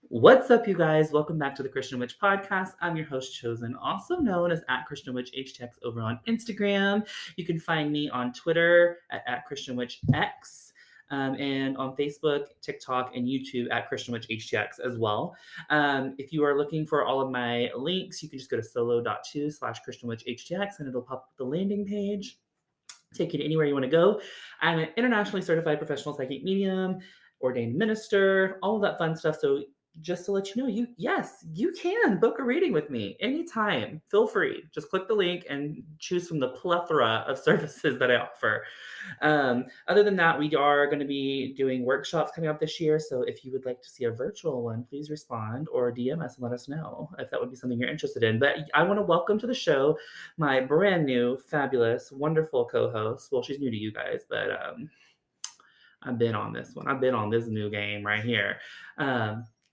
What's up, you guys? Welcome back to the Christian Witch Podcast. I'm your host, Chosen, also known as @ChristianWitchHTX over on Instagram. You can find me on Twitter at ChristianWitchX, and on Facebook, TikTok, and YouTube at ChristianWitchHTX as well. If you are looking for all of my links, you can just go to solo.to/ChristianWitchHTX, and it'll pop up the landing page. Take you to anywhere you want to go. I'm an internationally certified professional psychic medium, ordained minister, all of that fun stuff. So just to let you know, you can book a reading with me anytime. Feel free. Just click the link and choose from the plethora of services that I offer. Other than that, we are going to be doing workshops coming up this year. So if you would like to see a virtual one, please respond or DM us and let us know if that would be something you're interested in. But I want to welcome to the show my brand new, fabulous, wonderful co-host. Well, she's new to you guys, but I've been on this one. I've been on this new game right here.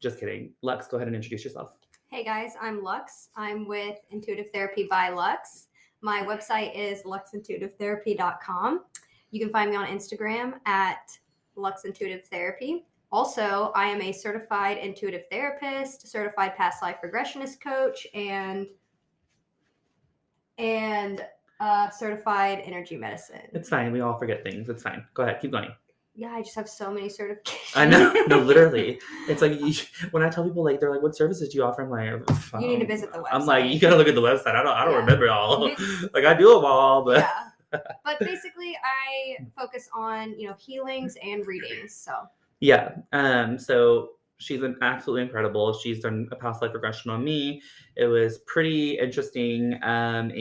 Just kidding. Lux, go ahead and introduce yourself. Hey guys, I'm Lux. I'm with Intuitive Therapy by Lux. My website is luxintuitivetherapy.com. You can find me on Instagram at luxintuitivetherapy. Also, I am a certified intuitive therapist, certified past life regressionist coach, and certified energy medicine. It's fine. We all forget things. It's fine. Go ahead. Keep going. Yeah, I just have so many certifications. I know. No, literally. It's like when I tell people, like, they're like, what services do you offer? I'm like, you need to visit the website. I'm like, you gotta look at the website. I don't remember all. Like, I do them all, but yeah. But basically, I focus on healings and readings. So yeah. So she's absolutely incredible. She's done a past life regression on me. It was pretty interesting. And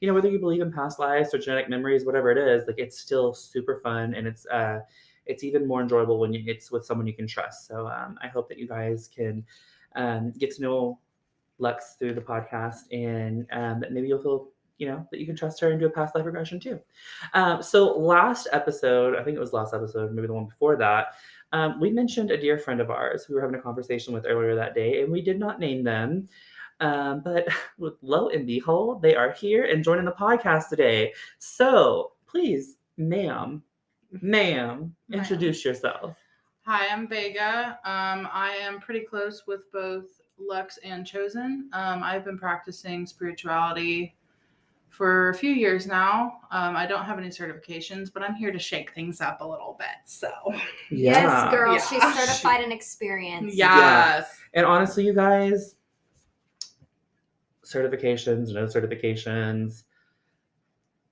whether you believe in past lives or genetic memories, whatever it is, like, it's still super fun, and it's even more enjoyable when it's with someone you can trust. So I hope that you guys can get to know Lux through the podcast, and that maybe you'll feel that you can trust her and do a past life regression too. So last episode, I think it was last episode, maybe the one before that, we mentioned a dear friend of ours who we were having a conversation with earlier that day, and we did not name them. But lo and behold, they are here and joining the podcast today. So please, ma'am, introduce yourself. Hi, I'm Vega. I am pretty close with both Lux and Chosen. I've been practicing spirituality for a few years now. I don't have any certifications, but I'm here to shake things up a little bit. So yes, girl, yeah. She's certified in experience. Yes. Yeah. And honestly, you guys, certifications, no certifications,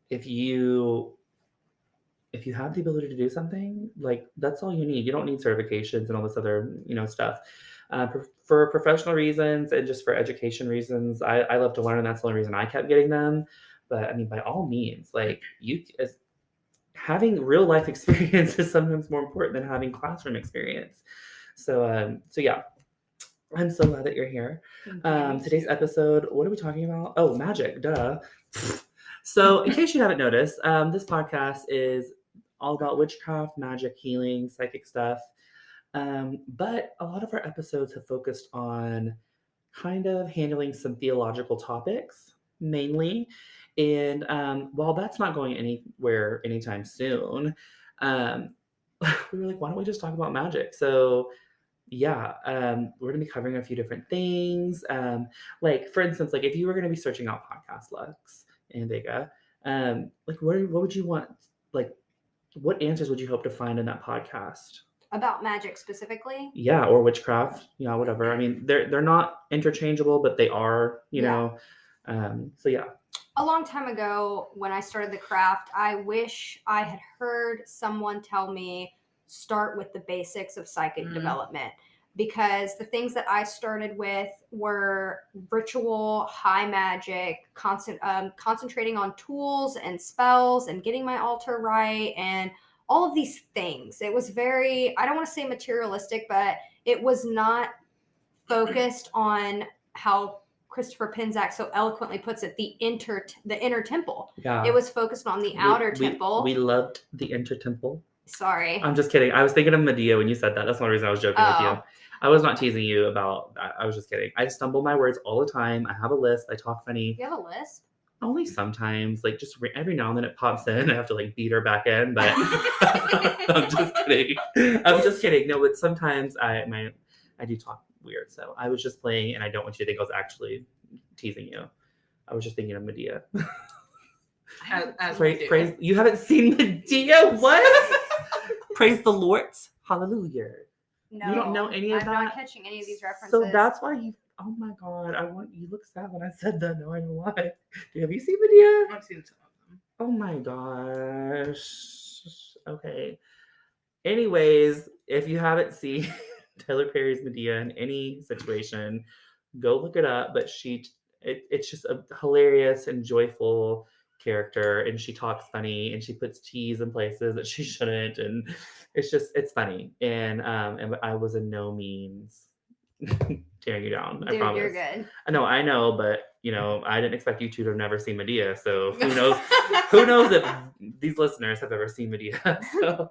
if you have the ability to do something, like, that's all you need. You don't need certifications and all this other, stuff. For professional reasons and just for education reasons, I love to learn, and that's the only reason I kept getting them. But I mean, by all means, like, having real life experience is sometimes more important than having classroom experience. So yeah, I'm so glad that you're here. Today's episode, what are we talking about? Oh, magic, duh. So in case you haven't noticed, this podcast is all about witchcraft, magic, healing, psychic stuff. But a lot of our episodes have focused on kind of handling some theological topics, mainly. And while that's not going anywhere anytime soon, we were like, why don't we just talk about magic? So yeah, we're going to be covering a few different things. Like, for instance, like, if you were going to be searching out podcast, Lux and Vega, like, what would you want? Like, what answers would you hope to find in that podcast? About magic specifically? Yeah, or witchcraft. Yeah, whatever. I mean, they're not interchangeable, but they are, you know. So yeah. A long time ago, when I started the craft, I wish I had heard someone tell me, start with the basics of psychic development. Because the things that I started with were ritual, high magic, concentrating on tools and spells and getting my altar right and all of these things. It was very, I don't want to say materialistic, but it was not focused on how Christopher Pinzak so eloquently puts it, the inner temple. Yeah. It was focused on the outer temple. We loved the inner temple. Sorry. I'm just kidding. I was thinking of Medea when you said that. That's one reason I was joking with you. I was not teasing you about that. I was just kidding. I stumble my words all the time. I have a list. I talk funny. You have a list? Only sometimes. Like, just every now and then it pops in. I have to, like, beat her back in. But I'm just kidding. No, but sometimes I do talk weird. So I was just playing, and I don't want you to think I was actually teasing you. I was just thinking of Medea. As we do. Praise, you haven't seen Medea? What? Praise the Lord. Hallelujah. No, You don't know any of I'm that? not catching any of these references. So that's why you, oh my God, you look sad when I said that. No, I know why. Have you seen Medea? I've seen some of them. Oh my gosh. Okay. Anyways, if you haven't seen Tyler Perry's Medea in any situation, go look it up. But it's just a hilarious and joyful character, and she talks funny, and she puts T's in places that she shouldn't, and it's funny. And I was in no means tearing you down. Dude, I promise. you're good. I know, but I didn't expect you two to have never seen Medea. So who knows? Who knows if these listeners have ever seen Medea? So.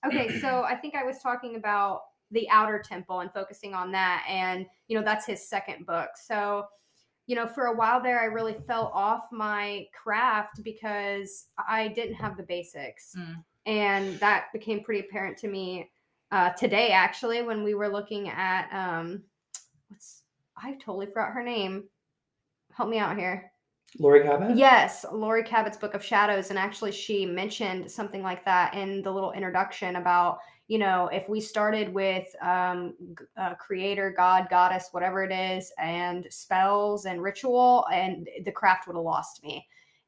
Okay, so I think I was talking about the Outer Temple and focusing on that, and that's his second book. So for a while there, I really fell off my craft because I didn't have the basics, and that became pretty apparent to me today, actually, when we were looking at I totally forgot her name. Help me out here. Lori Cabot? Yes, Lori Cabot's Book of Shadows, and actually she mentioned something like that in the little introduction about, if we started with creator, god, goddess, whatever it is, and spells and ritual, and the craft would have lost me.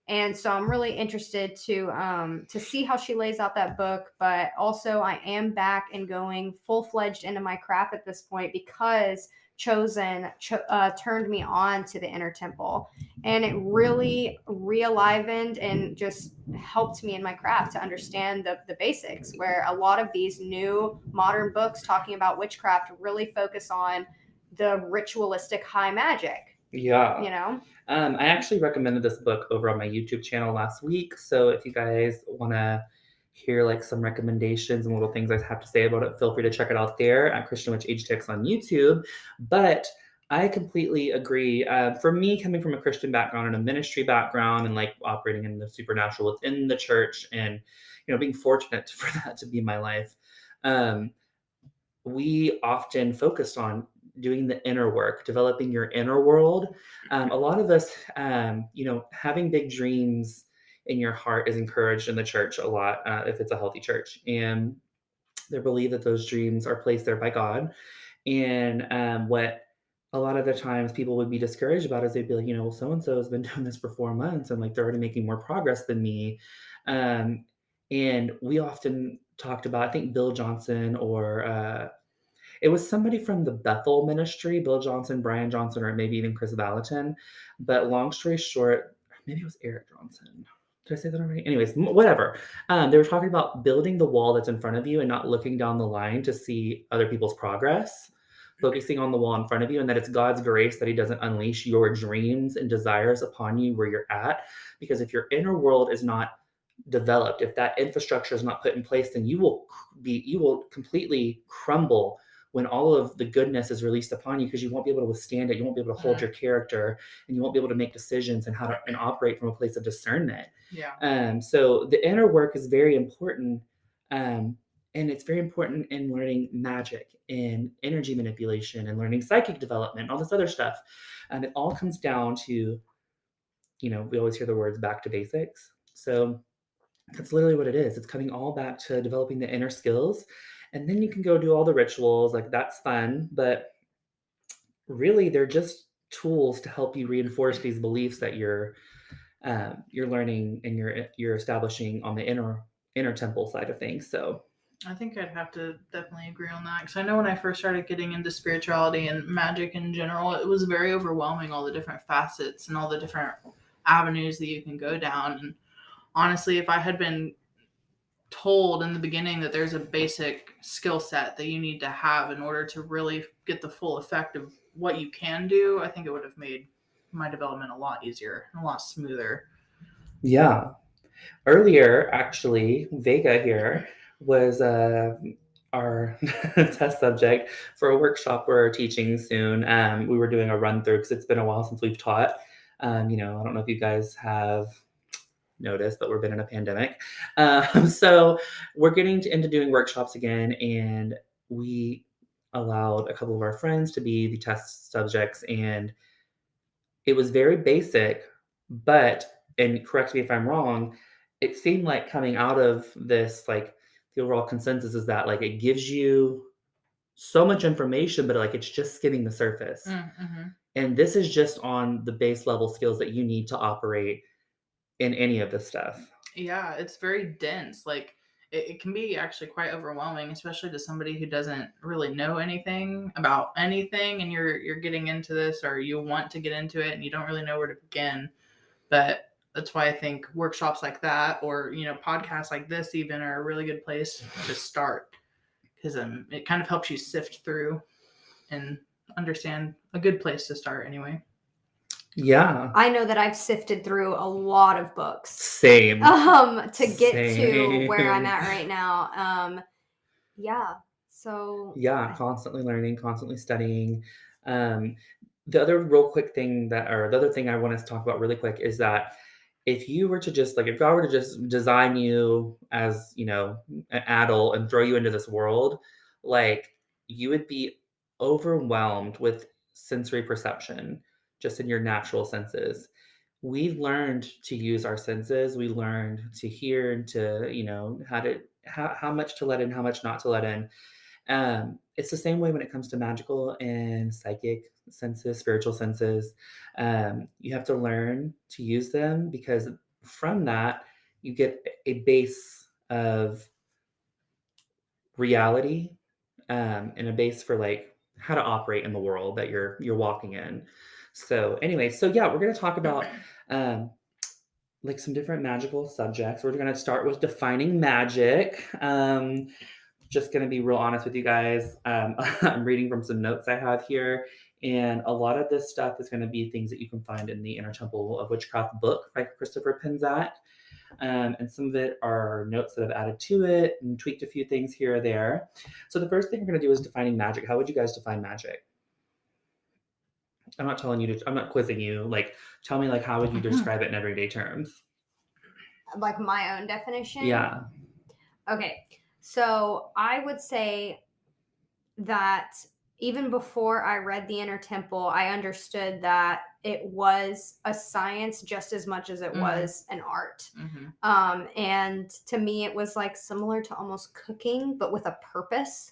And so I'm really interested to see how she lays out that book, but also I am back and going full-fledged into my craft at this point because Chosen turned me on to the Inner Temple, and it really realivened and just helped me in my craft to understand the basics, where a lot of these new modern books talking about witchcraft really focus on the ritualistic high magic. Yeah. I actually recommended this book over on my YouTube channel last week. So if you guys want to hear like some recommendations and little things I have to say about it, feel free to check it out there at Christian Witch Age Ticks on YouTube. But I completely agree. For me, coming from a Christian background and a ministry background and like operating in the supernatural within the church and, being fortunate for that to be my life, we often focused on doing the inner work, developing your inner world. A lot of us, having big dreams in your heart is encouraged in the church a lot, if it's a healthy church. And they believe that those dreams are placed there by God. And what a lot of the times people would be discouraged about is they'd be like, well, so-and-so has been doing this for 4 months and like they're already making more progress than me. And we often talked about, I think Bill Johnson or it was somebody from the Bethel ministry, Bill Johnson, Brian Johnson, or maybe even Chris Valentin. But long story short, maybe it was Eric Johnson. Did I say that already? Anyways, whatever. They were talking about building the wall that's in front of you and not looking down the line to see other people's progress, focusing on the wall in front of you, and that it's God's grace that he doesn't unleash your dreams and desires upon you where you're at. Because if your inner world is not developed, if that infrastructure is not put in place, then you will completely crumble when all of the goodness is released upon you, because you won't be able to withstand it. You won't be able to hold your character, and you won't be able to make decisions and how to operate from a place of discernment. Yeah. So the inner work is very important. And it's very important in learning magic and energy manipulation and learning psychic development and all this other stuff. And it all comes down to, we always hear the words back to basics. So that's literally what it is. It's coming all back to developing the inner skills. And then you can go do all the rituals, like that's fun, but really they're just tools to help you reinforce these beliefs that you're learning and you're establishing on the inner temple side of things. So I think I'd have to definitely agree on that, because I know when I first started getting into spirituality and magic in general, it was very overwhelming, all the different facets and all the different avenues that you can go down. And honestly, if I had been told in the beginning that there's a basic skill set that you need to have in order to really get the full effect of what you can do, I think it would have made my development a lot easier and a lot smoother. Yeah. Earlier, actually, Vega here was our test subject for a workshop we're teaching soon. We were doing a run through because it's been a while since we've taught. I don't know if you guys have noticed, but we've been in a pandemic. So we're getting into doing workshops again, and allowed a couple of our friends to be the test subjects, and it was very basic, but, and correct me if I'm wrong, it seemed like coming out of this, like, the overall consensus is that, like, it gives you so much information, but, like, it's just skimming the surface. Mm-hmm. And this is just on the base level skills that you need to operate in any of this stuff. Yeah, it's very dense. Like it can be actually quite overwhelming, especially to somebody who doesn't really know anything about anything, and you're getting into this, or you want to get into it and you don't really know where to begin. But that's why I think workshops like that, or podcasts like this even, are a really good place to start, because it kind of helps you sift through and understand a good place to start anyway. Yeah. I know that I've sifted through a lot of books. Same. To get to where I'm at right now. Yeah. So yeah, constantly learning, constantly studying. The other real quick thing the other thing I want to talk about really quick is that if you were to just if God were to just design you as, an adult and throw you into this world, like, you would be overwhelmed with sensory perception just in your natural senses. We've learned to use our senses. We learned to hear and to, how much to let in, how much not to let in. It's the same way when it comes to magical and psychic senses, spiritual senses. You have to learn to use them, because from that, you get a base of reality, and a base for, like, how to operate in the world that you're walking in. So anyway, yeah, we're going to talk about like some different magical subjects. We're going to start with defining magic. Just going to be real honest with you guys. I'm reading from some notes I have here, and a lot of this stuff is going to be things that you can find in the Inner Temple of Witchcraft book by Christopher Pinzak. And some of it are notes that I've added to it and tweaked a few things here or there. So the first thing we're going to do is defining magic. How would you guys define magic? I'm not telling you I'm not quizzing you. Like, tell me, like, how would you describe it in everyday terms? Like my own definition? Yeah. Okay. So I would say that even before I read The Inner Temple, I understood that it was a science just as much as it was an art. And to me, it was like similar to almost cooking, but with a purpose.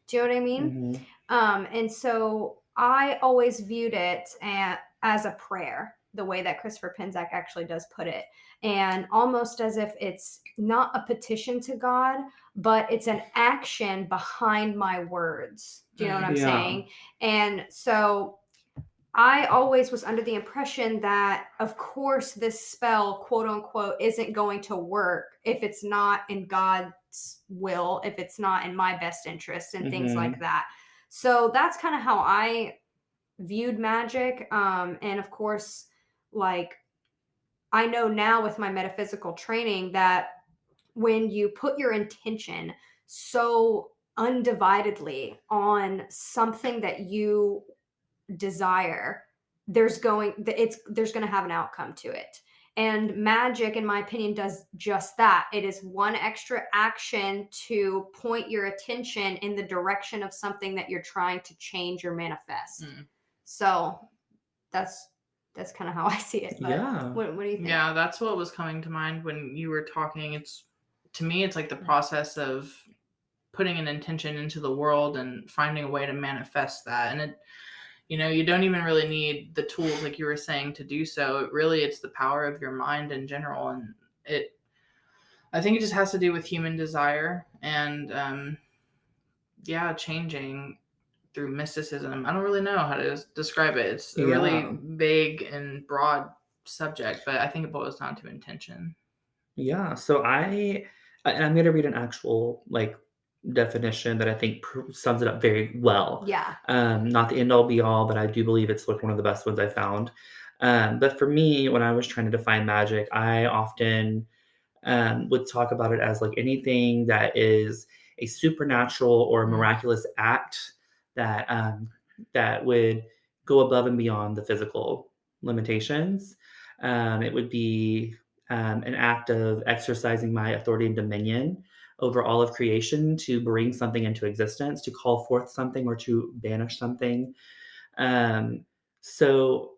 Do you know what I mean? And so I always viewed it as a prayer, the way that Christopher Pinzak actually does put it. And almost as if it's not a petition to God, but it's an action behind my words. Do you know what I'm saying? And so I always was under the impression that, of course, this spell, quote unquote, isn't going to work if it's not in God's will, if it's not in my best interest, and things like that. So that's kind of how I viewed magic. And of course, like, I know now with my metaphysical training that when you put your intention so undividedly on something that you desire, there's going to have an outcome to it. And magic, in my opinion, does just that. It is one extra action to point your attention in the direction of something that you're trying to change or manifest. So that's kind of how I see it. But yeah. What do you think? Yeah, that's what was coming to mind when you were talking. To me, it's like the process of putting an intention into the world and finding a way to manifest that. And you don't even really need the tools, like you were saying, to do so. It's the power of your mind in general. And I think it just has to do with human desire and, changing through mysticism. I don't really know how to describe it. It's a really vague and broad subject, but I think it boils down to intention. Yeah. So I'm going to read an actual, like, definition that I think sums it up very well. Yeah. Not the end all be all, but I do believe it's like one of the best ones I found. But for me, when I was trying to define magic, I often would talk about it as, like, anything that is a supernatural or miraculous act that would go above and beyond the physical limitations. It would be an act of exercising my authority and dominion over all of creation to bring something into existence, to call forth something, or to banish something. Um, so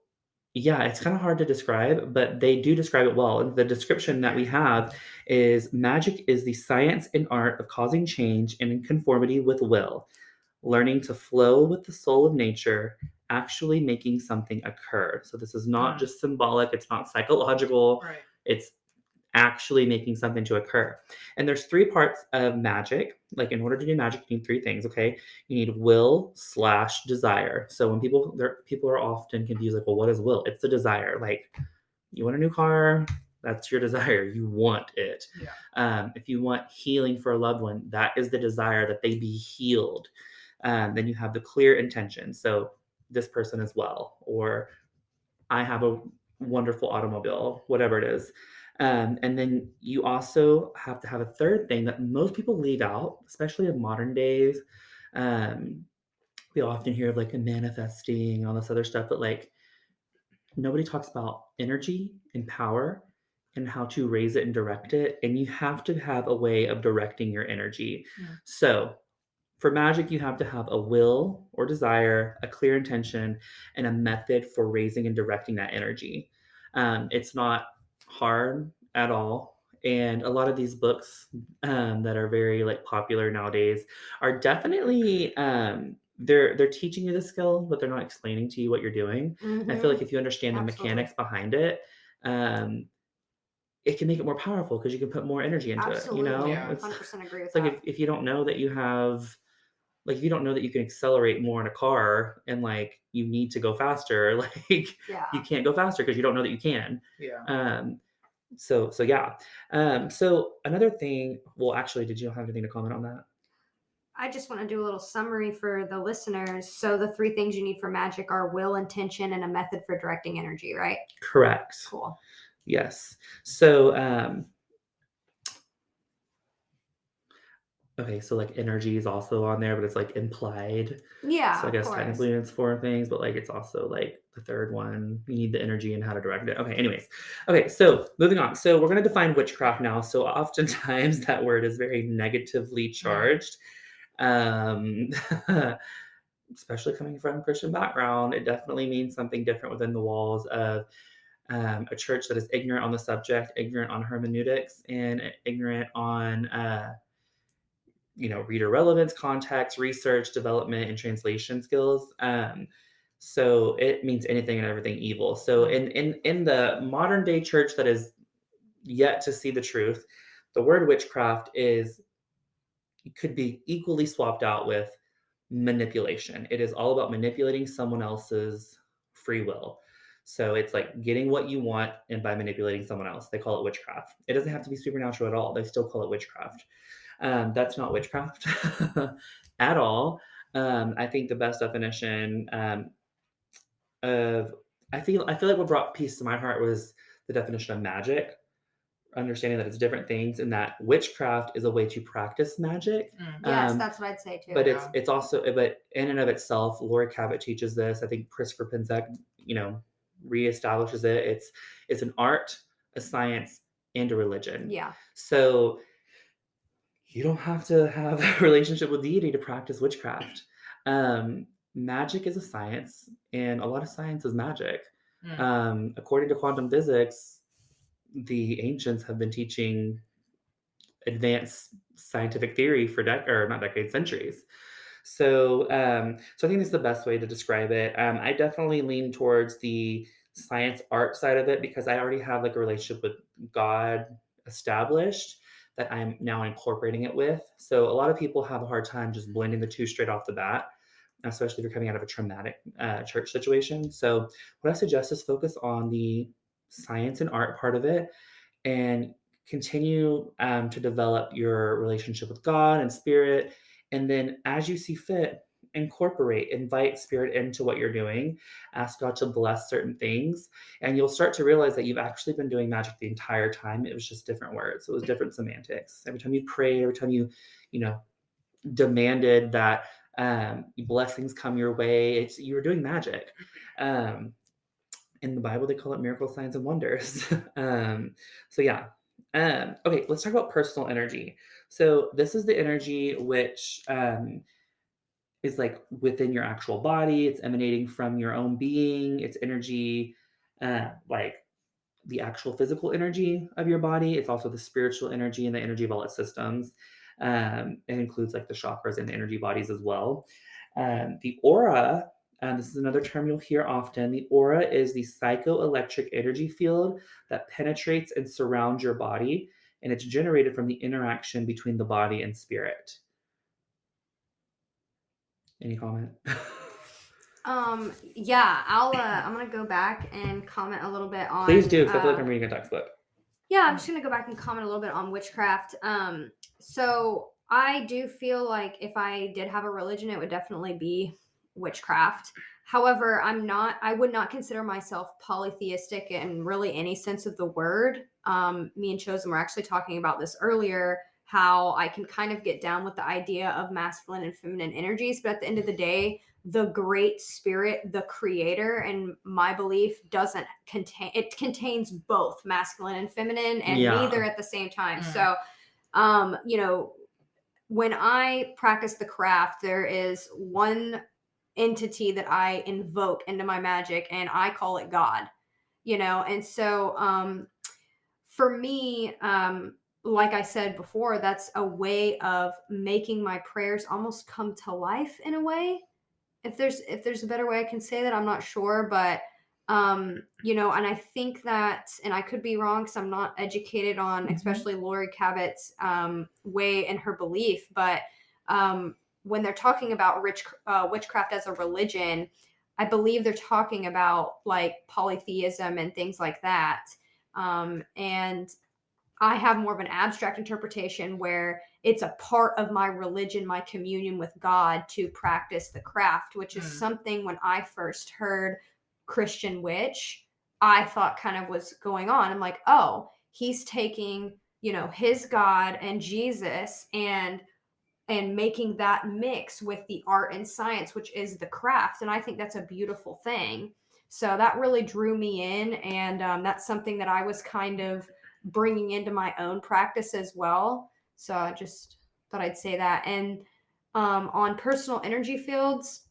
yeah, it's kind of hard to describe, but they do describe it well. And the description that we have is magic is the science and art of causing change and in conformity with will, learning to flow with the soul of nature, actually making something occur. So this is not just symbolic, it's not psychological, Right. it's actually making something to occur. And there's three parts of magic. Like in order to do magic, you need three things, okay? You need will / desire. So when people are often confused, like, well, what is will? It's the desire. Like, you want a new car, that's your desire. You want it. Yeah. If you want healing for a loved one, that is the desire that they be healed. Then you have the clear intention. So this person is well, or I have a wonderful automobile, whatever it is. And then you also have to have a third thing that most people leave out, especially in modern days. We often hear of like a manifesting, all this other stuff, but like nobody talks about energy and power and how to raise it and direct it. And you have to have a way of directing your energy. Yeah. So for magic, you have to have a will or desire, a clear intention, and a method for raising and directing that energy. It's not hard at all. And a lot of these books that are very like popular nowadays are definitely they're teaching you the skill, but they're not explaining to you what you're doing. I feel like if you understand the mechanics behind it, it can make it more powerful because you can put more energy into it. You know, Yeah. it's 100% agree with like that. if you don't know that you have like if you don't know that you can accelerate more in a car and like you need to go faster, like Yeah. you can't go faster because you don't know that you can. Yeah. So yeah. So another thing, well, actually, did you have anything to comment on that? I just want to do a little summary for the listeners. So the three things you need for magic are will, intention, and a method for directing energy, right? Correct. Cool. Yes. So okay, so like energy is also on there, but it's like implied. Yeah. So I guess of course. technically it's four things, but like it's also like the third one. You need the energy and how to direct it. Okay, anyways. Okay, so moving on. So we're going to define witchcraft now. So oftentimes that word is very negatively charged. Especially coming from a Christian background, it definitely means something different within the walls of a church that is ignorant on the subject, ignorant on hermeneutics, and ignorant on reader relevance, context, research, development, and translation skills. So it means anything and everything evil. So in the modern day church that is yet to see the truth, the word witchcraft could be equally swapped out with manipulation. It is all about manipulating someone else's free will. So it's like getting what you want and by manipulating someone else. They call it witchcraft. It doesn't have to be supernatural at all. They still call it witchcraft. That's not witchcraft at all. I think the best definition of I feel like what brought peace to my heart was the definition of magic, understanding that it's different things, and that witchcraft is a way to practice magic. Yes, that's what I'd say too. But it's also, but in and of itself, Lori Cabot teaches this. I think Christopher Pinzek, reestablishes it. It's an art, a science, and a religion. Yeah. So you don't have to have a relationship with deity to practice witchcraft. Magic is a science, and a lot of science is magic. According to quantum physics, the ancients have been teaching advanced scientific theory for centuries. So I think this is the best way to describe it. I definitely lean towards the science art side of it because I already have like a relationship with God established that I'm now incorporating it with. So a lot of people have a hard time just blending the two straight off the bat, especially if you're coming out of a traumatic church situation. So what I suggest is focus on the science and art part of it and continue to develop your relationship with God and spirit. And then as you see fit, invite spirit into what you're doing, ask God to bless certain things, and you'll start to realize that you've actually been doing magic the entire time. It was just different words. It was different semantics. Every time you prayed, every time you demanded that blessings come your way, you were doing magic. In the Bible, they call it miracle signs and wonders. So yeah, Okay, let's talk about personal energy. So this is the energy which is like within your actual body. It's emanating from your own being. It's energy, like the actual physical energy of your body. It's also the spiritual energy and the energy of all its systems. It includes like the chakras and the energy bodies as well. The aura, this is another term you'll hear often. The aura is the psychoelectric energy field that penetrates and surrounds your body, and it's generated from the interaction between the body and spirit. Any comment? Yeah, I'm gonna go back and comment a little bit on. Please do, because I feel like I'm reading a textbook. Yeah, I'm just gonna go back and comment a little bit on witchcraft. So I do feel like if I did have a religion, it would definitely be witchcraft. However, I would not consider myself polytheistic in really any sense of the word. Me and Chosen were actually talking about this earlier, how I can kind of get down with the idea of masculine and feminine energies, but at the end of the day, the great spirit, the creator, and my belief it contains both masculine and feminine, and neither at the same time. So, when I practice the craft, there is one entity that I invoke into my magic, and I call it God, and so, for me, like I said before, that's a way of making my prayers almost come to life in a way. If there's a better way I can say that, I'm not sure, but and I think that, and I could be wrong because I'm not educated on, especially Lori Cabot's way and her belief, but when they're talking about witchcraft as a religion, I believe they're talking about like polytheism and things like that. And I have more of an abstract interpretation where it's a part of my religion, my communion with God, to practice the craft, which is something when I first heard Christian witch, I thought kind of was going on. I'm like, oh, he's taking, his God and Jesus and making that mix with the art and science, which is the craft. And I think that's a beautiful thing. So that really drew me in. And that's something that I was kind of bringing into my own practice as well. So I just thought I'd say that. And on personal energy fields,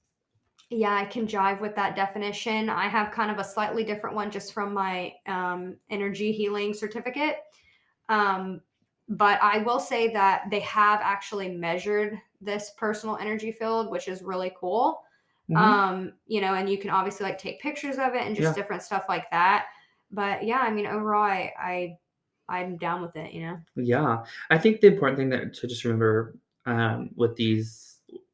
yeah, I can jive with that definition. I have kind of a slightly different one just from my energy healing certificate. But I will say that they have actually measured this personal energy field, which is really cool. And you can obviously like take pictures of it and just different stuff like that. But yeah, I mean, overall, I'm down with it, Yeah. I think the important thing to just remember with these,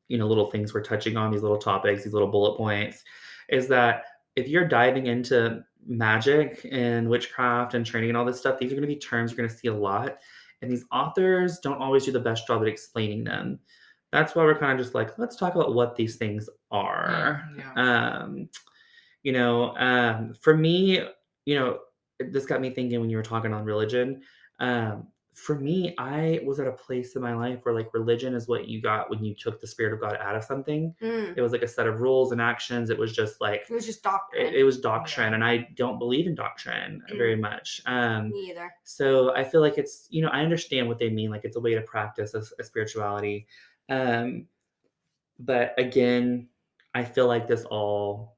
little things we're touching on, these little topics, these little bullet points, is that if you're diving into magic and witchcraft and training and all this stuff, these are going to be terms you're going to see a lot. And these authors don't always do the best job at explaining them. That's why we're kind of just like, let's talk about what these things are. For me, this got me thinking when you were talking on religion. For me, I was at a place in my life where like religion is what you got when you took the spirit of God out of something. It was like a set of rules and actions. It was just like, it was just doctrine. It was doctrine. And I don't believe in doctrine very much. Me either. So I feel like it's, I understand what they mean. Like it's a way to practice a spirituality. But again, I feel like this all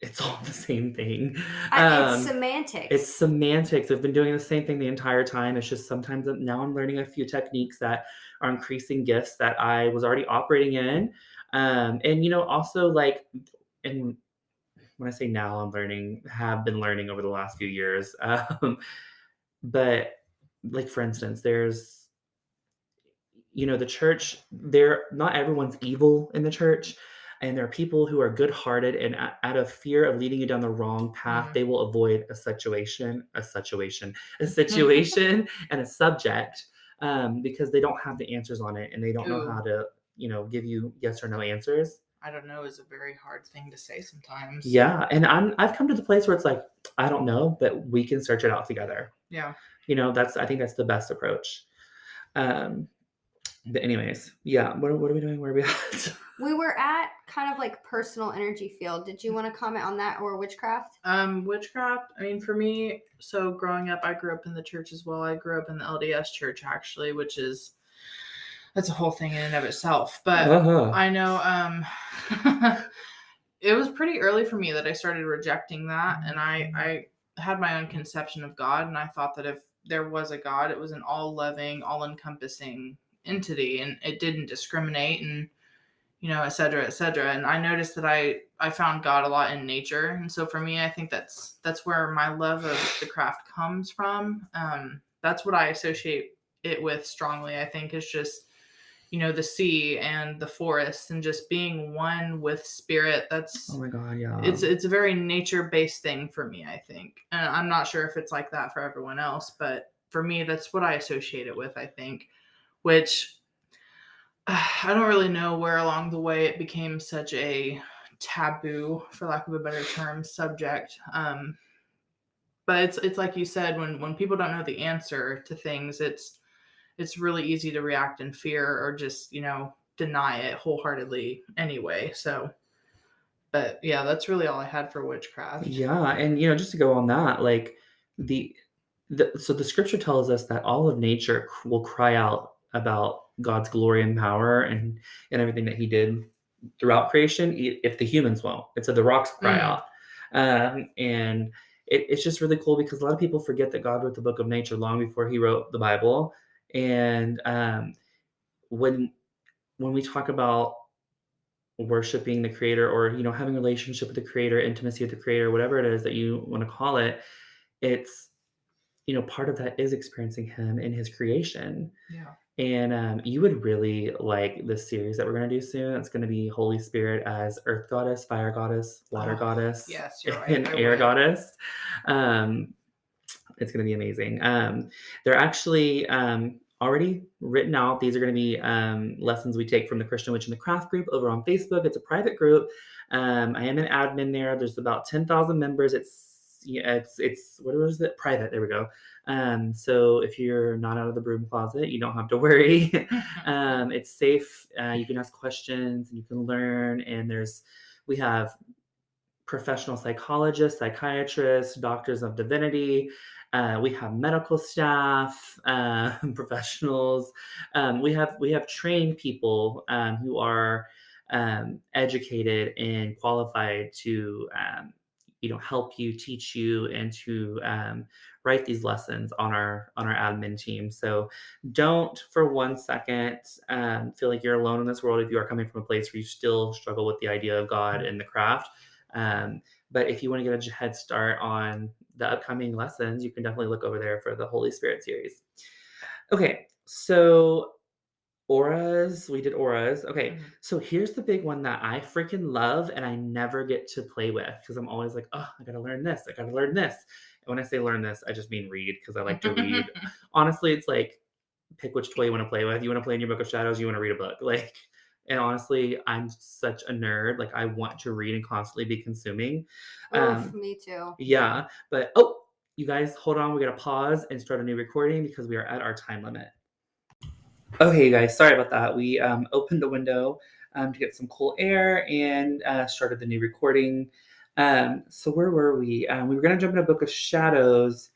it's all the same thing. It's semantics. It's semantics. I've been doing the same thing the entire time. It's just sometimes now I'm learning a few techniques that are increasing gifts that I was already operating in. And also like, and when I say now I'm learning, have been learning over the last few years. But like, for instance, there's, the church, not everyone's evil in the church. And there are people who are good-hearted, and out of fear of leading you down the wrong path, they will avoid a situation and a subject because they don't have the answers on it, and they don't know how to, give you yes or no answers. I don't know is a very hard thing to say sometimes. Yeah, and I've come to the place where it's like, I don't know, but we can search it out together. Yeah. I think that's the best approach. But anyways, yeah. What are we doing? Where are we at? We were at kind of like personal energy field. Did you want to comment on that or witchcraft? Witchcraft, I mean, for me, so growing up, I grew up in the church as well. I grew up in the LDS church, actually, that's a whole thing in and of itself. But I know it was pretty early for me that I started rejecting that. And I had my own conception of God. And I thought that if there was a God, it was an all-loving, all-encompassing entity. And it didn't discriminate and, et cetera, et cetera. And I noticed that I found God a lot in nature. And so for me, I think that's where my love of the craft comes from. That's what I associate it with strongly, I think, is just, the sea and the forest and just being one with spirit. That's, oh my God, yeah. It's a very nature-based thing for me, I think. And I'm not sure if it's like that for everyone else, but for me, that's what I associate it with, I think, which I don't really know where along the way it became such a taboo, for lack of a better term, subject. But it's like you said, when people don't know the answer to things, it's really easy to react in fear or just, deny it wholeheartedly anyway. So, but yeah, that's really all I had for witchcraft. Yeah. And, just to go on that, like so the scripture tells us that all of nature will cry out about God's glory and power and everything that he did throughout creation, if the humans won't. It said the rocks cry out. And it's just really cool because a lot of people forget that God wrote the book of nature long before he wrote the Bible. And when we talk about worshiping the creator or, having a relationship with the creator, intimacy with the creator, whatever it is that you want to call it, it's, part of that is experiencing him in his creation. Yeah. And you would really like this series that we're going to do soon. It's going to be Holy Spirit as Earth Goddess, Fire Goddess, Water Goddess, yes, you're right. and Air Goddess. It's going to be amazing. They're actually already written out. These are going to be lessons we take from the Christian Witch in the Craft group over on Facebook. It's a private group. I am an admin there. There's about 10,000 members. It's what was it? Private. There we go. So if you're not out of the broom closet, you don't have to worry. It's safe. You can ask questions and you can learn. And we have professional psychologists, psychiatrists, doctors of divinity. We have medical staff, professionals. We have trained people who are educated and qualified to help you, teach you, and to write these lessons on our admin team. So don't for 1 second feel like you're alone in this world if you are coming from a place where you still struggle with the idea of God and the craft. But if you want to get a head start on the upcoming lessons, you can definitely look over there for the Holy Spirit series. Okay, so auras, we did auras. Okay, so here's the big one that I freaking love and I never get to play with because I'm always like, oh, I gotta learn this. And when I say learn this, I just mean read because I like to read. Honestly, it's like pick which toy you want to play with. You want to play in your book of shadows, you want to read a book. And honestly, I'm such a nerd. Like I want to read and constantly be consuming. Me too. Yeah, but you guys, hold on. We got to pause and start a new recording because we are at our time limit. Okay, you guys, sorry about that. We opened the window to get some cool air and started the new recording. So where were we? We were going to jump into Book of Shadows.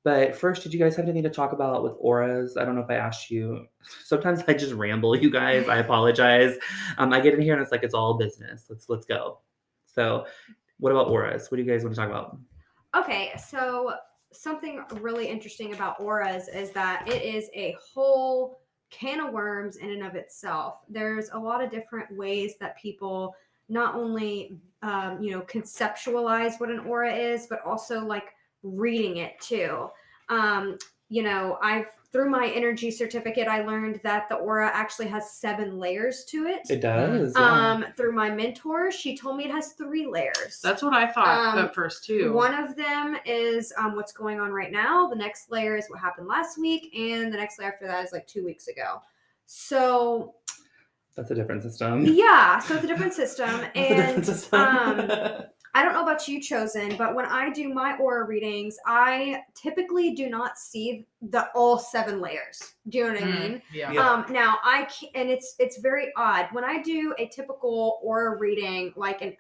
But first, did you guys have anything to talk about with auras? I don't know if I asked you. Sometimes I just ramble, you guys. I apologize. I get in here and it's like it's all business. Let's go. So, what about auras? What do you guys want to talk about? Okay, so something really interesting about auras is that it is a whole can of worms in and of itself. There's a lot of different ways that people not only conceptualize what an aura is, but also like reading it too. I've through my energy certificate, I learned that the aura actually has 7 layers to it. It does. Through my mentor, she told me it has 3 layers. That's what I thought at first too. One of them is what's going on right now. The next layer is what happened last week, and the next layer after that is like 2 weeks ago. So that's a different system. Yeah, so it's a different system. I don't know about you, Chosen, but when I do my aura readings, I typically do not see the all 7 layers. Do you know what I mean? Yeah. Yeah. Now I can, and it's very odd when I do a typical aura reading, like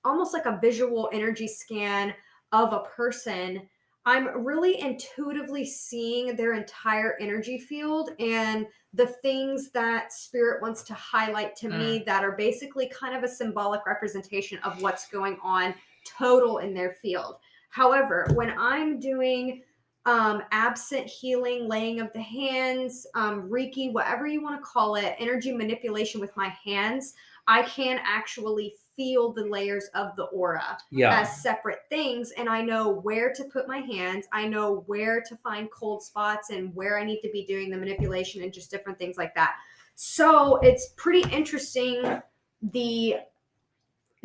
almost like a visual energy scan of a person. I'm really intuitively seeing their entire energy field and the things that spirit wants to highlight to me that are basically kind of a symbolic representation of what's going on total in their field. However, when I'm doing absent healing, laying of the hands, Reiki, whatever you want to call it, energy manipulation with my hands, I can actually feel the layers of the aura as separate things. And I know where to put my hands. I know where to find cold spots and where I need to be doing the manipulation and just different things like that. So it's pretty interesting,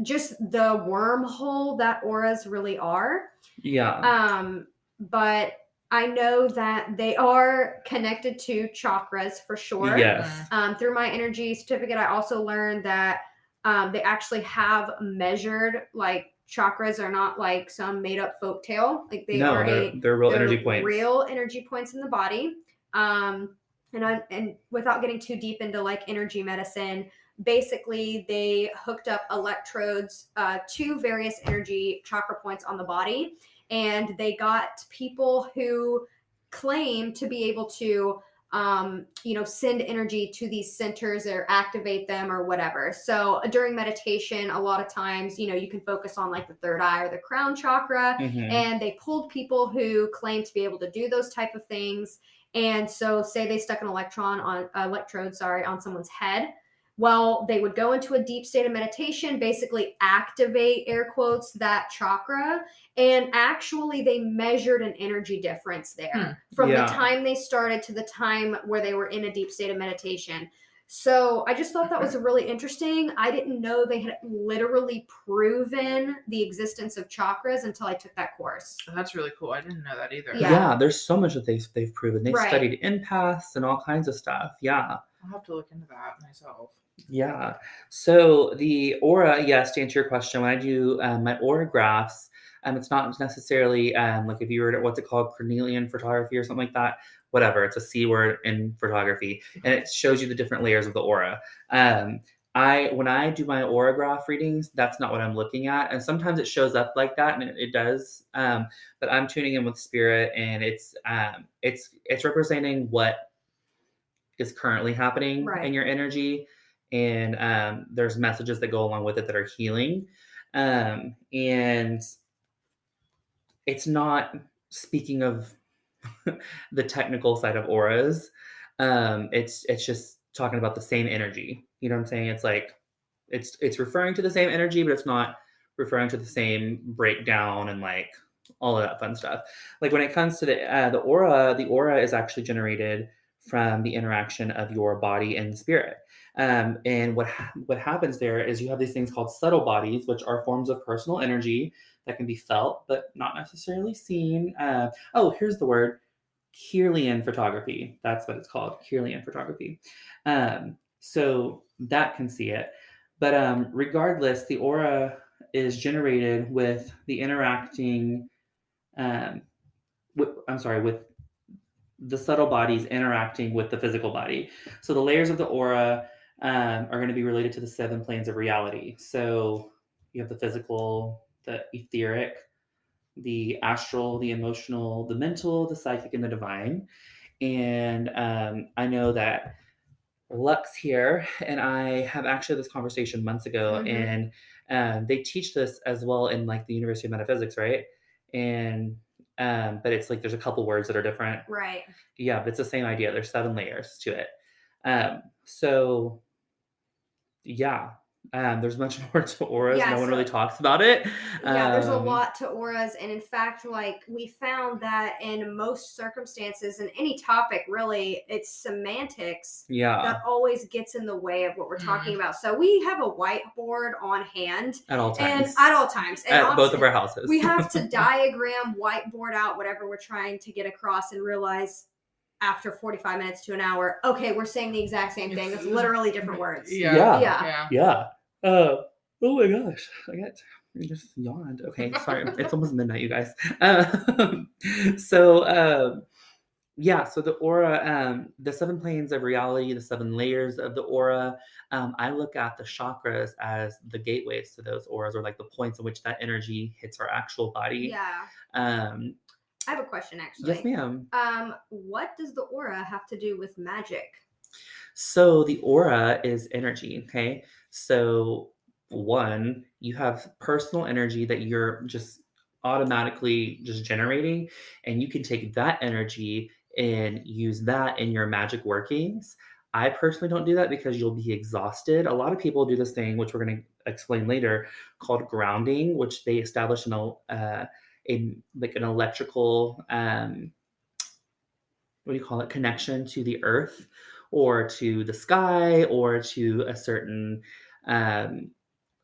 just the wormhole that auras really are. Yeah. But I know that they are connected to chakras for sure. Yes. Through my energy certificate, I also learned that they actually have measured, like, chakras are not like some made up folktale. Like they're real energy points. Real energy points in the body. And without getting too deep into like energy medicine, basically they hooked up electrodes to various energy chakra points on the body, and they got people who claim to be able to send energy to these centers or activate them or whatever. So during meditation, a lot of times, you can focus on like the third eye or the crown chakra, and they pulled people who claim to be able to do those type of things. And so say they stuck an electrode on someone's head. Well, they would go into a deep state of meditation, basically activate, air quotes, that chakra. And actually, they measured an energy difference there from the time they started to the time where they were in a deep state of meditation. So I just thought that was really interesting. I didn't know they had literally proven the existence of chakras until I took that course. That's really cool. I didn't know that either. Yeah, there's so much that they've proven. They've studied empaths and all kinds of stuff. Yeah. I'll have to look into that myself. Yeah. So the aura, yes, to answer your question, when I do my aura graphs, it's not necessarily like if you were to, what's it called, Cornelian photography or something like that. Whatever, it's a C word in photography, and it shows you the different layers of the aura. When I do my aura graph readings, that's not what I'm looking at, and sometimes it shows up like that, and it does. But I'm tuning in with spirit, and it's representing what is currently happening in your energy, and there's messages that go along with it that are healing, and it's not speaking of the technical side of auras. It's just talking about the same energy. You know what I'm saying? It's like it's referring to the same energy, but it's not referring to the same breakdown and like all of that fun stuff. Like when it comes to the aura is actually generated from the interaction of your body and spirit. And what happens there is you have these things called subtle bodies, which are forms of personal energy that can be felt but not necessarily seen. Here's the word: Kirlian photography. That's what it's called, Kirlian photography. So that can see it. But regardless, the aura is generated with the interacting, with the subtle bodies interacting with the physical body. So the layers of the aura are going to be related to the 7 planes of reality. So you have the physical, the etheric, the astral, the emotional, the mental, the psychic, and the divine. And I know that Lux here and I have actually had this conversation months ago, and they teach this as well in like the University of Metaphysics, right? And but it's like there's a couple words that are different. Right. Yeah, but it's the same idea. There's 7 layers to it. So yeah. There's much more to auras. No one really talks about it. There's a lot to auras. And in fact, like we found that in most circumstances and any topic, really, it's semantics that always gets in the way of what we're talking about. So we have a whiteboard on hand. At all times. And at both of our houses. We have to diagram, whiteboard out whatever we're trying to get across and realize after 45 minutes to an hour, okay, we're saying the exact same thing. It's literally different words. Yeah. Oh my gosh. I got just yawned. Okay, sorry. It's almost midnight, you guys. Um, so, yeah, so the aura, the 7 planes of reality, the 7 layers of the aura, I look at the chakras as the gateways to those auras, or like the points in which that energy hits our actual body. Yeah. Um, I have a question actually. yes, ma'am. What does the aura have to do with magic? So the aura is energy, okay? So one, you have personal energy that you're just automatically just generating, and you can take that energy and use that in your magic workings. I personally don't do that because you'll be exhausted. A lot of people do this thing, which we're going to explain later, called grounding, which they establish a like an electrical what do you call it, connection to the earth or to the sky or to a certain um,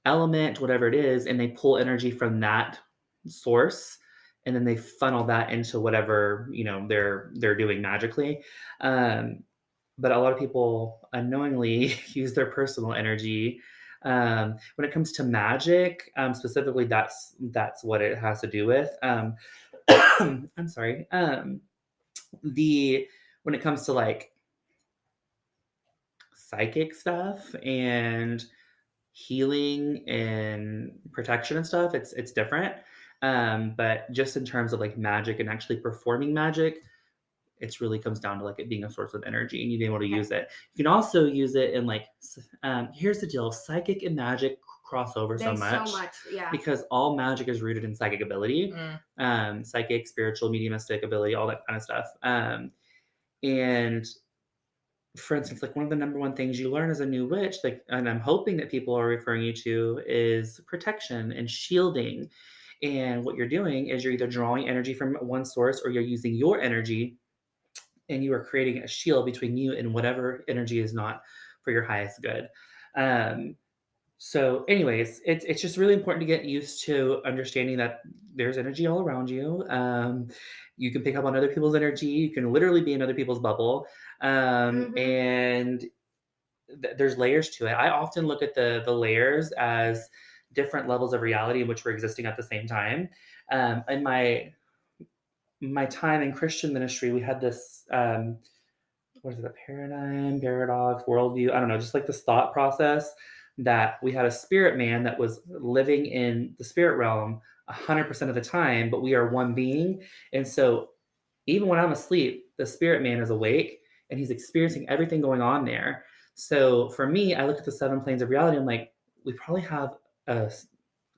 element, whatever it is, and they pull energy from that source, and then they funnel that into whatever they're doing magically. um, but a lot of people unknowingly use their personal energy. When it comes to magic, specifically, that's what it has to do with. I'm sorry. The When it comes to like psychic stuff and healing and protection and stuff, it's different. But just in terms of like magic and actually performing magic, it really comes down to like it being a source of energy and you being able to use it. You can also use it in like here's the deal: psychic and magic cross over so much, yeah. because all magic is rooted in psychic ability, psychic, spiritual, mediumistic ability, all that kind of stuff. And for instance, like one of the number one things you learn as a new witch, like, and I'm hoping that people are referring you to, is protection and shielding. And what you're doing is you're either drawing energy from one source or you're using your energy and you are creating a shield between you and whatever energy is not for your highest good. So anyways, it's just really important to get used to understanding that there's energy all around you. You can pick up on other people's energy. You can literally be in other people's bubble. And there's layers to it. I often look at the layers as different levels of reality in which we're existing at the same time. In my time in Christian ministry, we had this what is it, a paradigm, paradox, worldview? I don't know, just like this thought process that we had a spirit man that was living in the spirit realm 100% of the time, but we are one being. And so even when I'm asleep, the spirit man is awake and he's experiencing everything going on there. So for me, I look at the 7 planes of reality. I'm like, we probably have a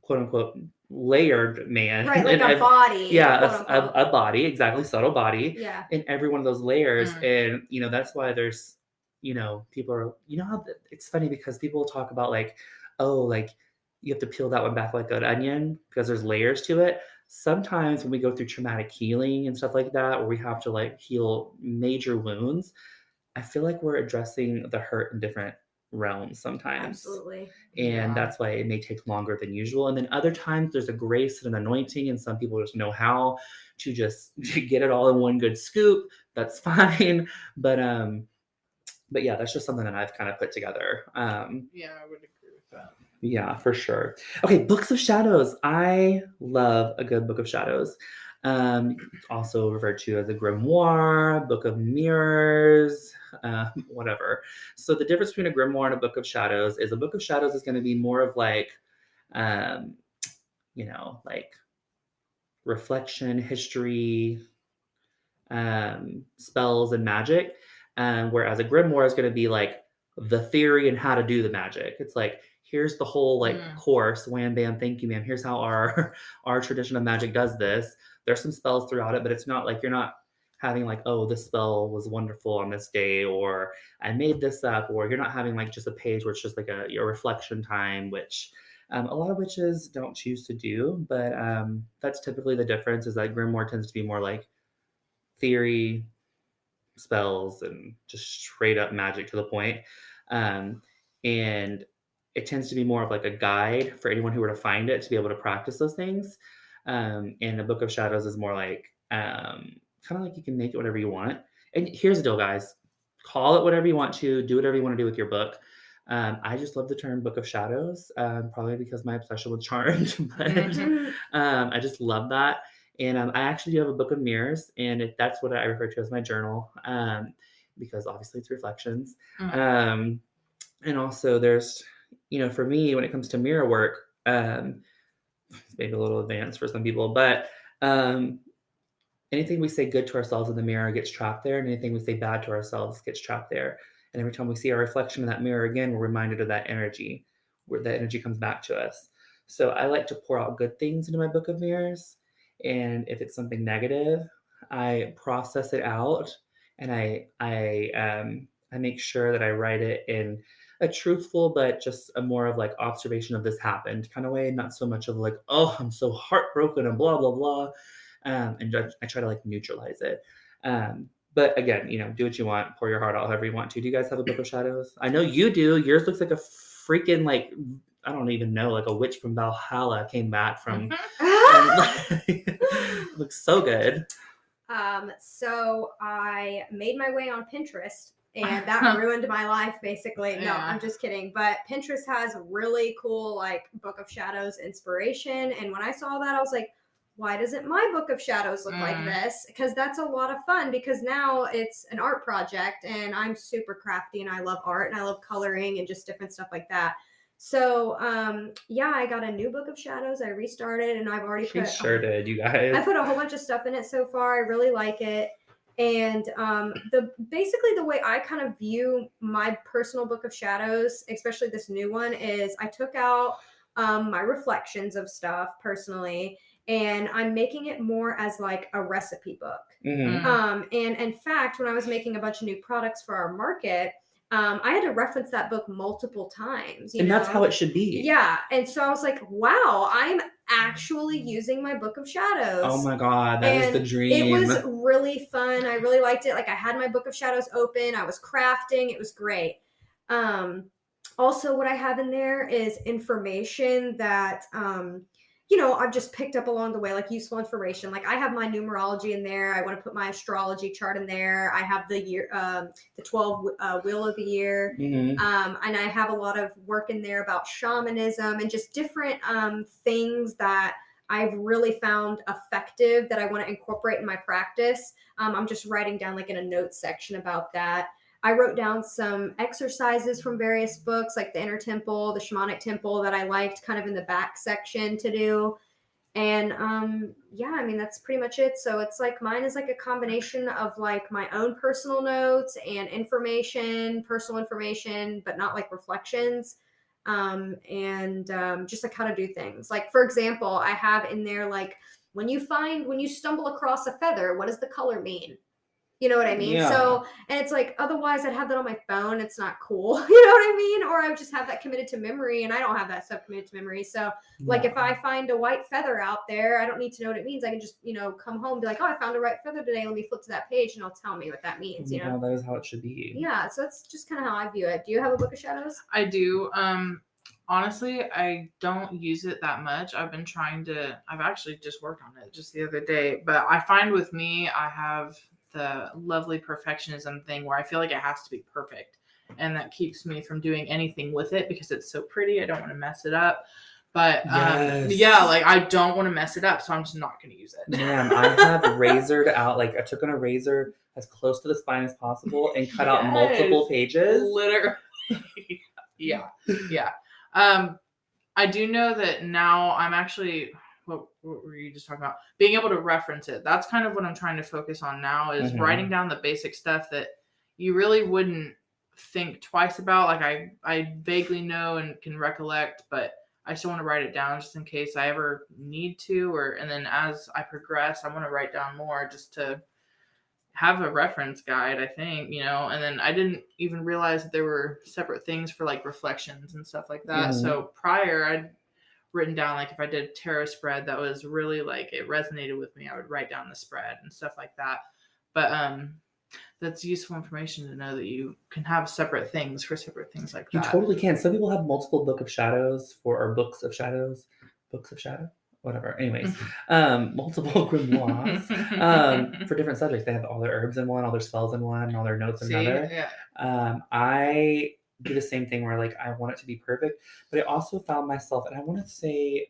quote unquote layered man, right? Like a body, yeah, a body, exactly, subtle body, yeah, in every one of those layers. And that's why there's people are how it's funny because people talk about like, oh, like you have to peel that one back like an onion because there's layers to it. Sometimes when we go through traumatic healing and stuff like that, or we have to like heal major wounds, I feel like we're addressing the hurt in different realms sometimes. Absolutely. And that's why it may take longer than usual. And then other times there's a grace and an anointing, and some people just know how to just get it all in one good scoop. That's fine. But yeah, that's just something that I've kind of put together. Yeah, I would agree with that. Yeah, for sure. Okay, books of shadows. I love a good book of shadows. Also referred to as a grimoire, book of mirrors, whatever. So the difference between a grimoire and a book of shadows is a book of shadows is going to be more of like, like reflection, history, spells, and magic. Whereas a grimoire is going to be like the theory and how to do the magic. It's like, here's the whole like course, wham bam, thank you, ma'am. Here's how our tradition of magic does this. There's some spells throughout it, but it's not like you're not having like, oh, this spell was wonderful on this day, or I made this up, or you're not having like just a page where it's just like a reflection time, which a lot of witches don't choose to do. But that's typically the difference, is that grimoire tends to be more like theory, spells, and just straight up magic to the point. And it tends to be more of like a guide for anyone who were to find it to be able to practice those things. And the Book of Shadows is more like kind of like you can make it whatever you want. And here's the deal, guys: call it whatever you want to, do whatever you want to do with your book. I just love the term Book of Shadows, probably because my obsession with Charmed, but Mhm. I just love that. And I actually do have a book of mirrors, and that's what I refer to as my journal, because obviously it's reflections. Mhm. And also, there's, for me, when it comes to mirror work, it's maybe a little advanced for some people, but anything we say good to ourselves in the mirror gets trapped there, and anything we say bad to ourselves gets trapped there. And every time we see our reflection in that mirror again, we're reminded of that energy, where that energy comes back to us. So I like to pour out good things into my book of mirrors. And if it's something negative, I process it out, and I make sure that I write it in a truthful but just a more of like observation of this happened kind of way, not so much of like, oh, I'm so heartbroken and blah blah blah. And I try to like neutralize it. But again, do what you want, pour your heart out however you want to. Do you guys have a book of shadows? I know you do. Yours looks like a freaking like, I don't even know, like a witch from Valhalla came back from. Looks so good. So I made my way on Pinterest, and that ruined my life basically. No, Yeah. I'm just kidding. But Pinterest has really cool like Book of Shadows inspiration, and when I saw that, I was like, why doesn't my Book of Shadows look like this? Because that's a lot of fun, because now it's an art project, and I'm super crafty and I love art and I love coloring and just different stuff like that. So yeah, I got a new Book of Shadows. I restarted, and I've already She sure did, you guys. I put a whole bunch of stuff in it so far. I really like it. And basically the way I kind of view my personal Book of Shadows, especially this new one, is I took out my reflections of stuff personally, and I'm making it more as like a recipe book. And in fact, when I was making a bunch of new products for our market, I had to reference that book multiple times. And that's how it should be. Yeah. And so I was like, wow, I'm actually using my Book of Shadows. Oh my God, that is the dream. It was really fun. I really liked it. Like, I had my Book of Shadows open. I was crafting. It was great. Also, what I have in there is information that I've just picked up along the way, like useful information. Like, I have my numerology in there. I want to put my astrology chart in there. I have the year, the 12 wheel of the year. And I have a lot of work in there about shamanism and just different things that I've really found effective that I want to incorporate in my practice. I'm just writing down like in a notes section about that. I wrote down some exercises from various books, like the Inner Temple, the Shamanic Temple, that I liked kind of in the back section to do. And yeah, I mean, that's pretty much it. So it's like mine is like a combination of like my own personal notes and personal information, but not like reflections. And just like how to do things. Like, for example, I have in there like when you stumble across a feather, what does the color mean? You know what I mean? Yeah. So, and it's like, otherwise I'd have that on my phone. It's not cool. You know what I mean? Or I would just have that committed to memory, and I don't have that stuff committed to memory. So like if I find a white feather out there, I don't need to know what it means. I can just, come home and be like, oh, I found a white feather today. Let me flip to that page and it'll tell me what that means. Yeah, that is how it should be. Yeah. So that's just kind of how I view it. Do you have a Book of Shadows? I do. Honestly, I don't use it that much. I've actually just worked on it just the other day, but I find with me, I have the lovely perfectionism thing where I feel like it has to be perfect, and that keeps me from doing anything with it because it's so pretty. I don't want to mess it up. But yeah, like I don't want to mess it up, so I'm just not going to use it. Man, I have razored out, like I took on a razor as close to the spine as possible and cut out multiple pages. Literally. Yeah. I do know that now I'm actually, what were you just talking about? Being able to reference it. That's kind of what I'm trying to focus on now, is writing down the basic stuff that you really wouldn't think twice about. Like I vaguely know and can recollect, but I still want to write it down just in case I ever need to, and then as I progress, I want to write down more just to have a reference guide, I think, and then I didn't even realize that there were separate things for like reflections and stuff like that. So prior, I'd written down, like if I did a tarot spread that was really like it resonated with me, I would write down the spread and stuff like that. But that's useful information to know that you can have separate things for separate things like that. You totally can. Some people have multiple Book of Shadows or books of shadow, whatever. Anyways, multiple grimoires for different subjects. They have all their herbs in one, all their spells in one, all their notes in another. Yeah. I do the same thing where like I want it to be perfect, but I also found myself, and I want to say,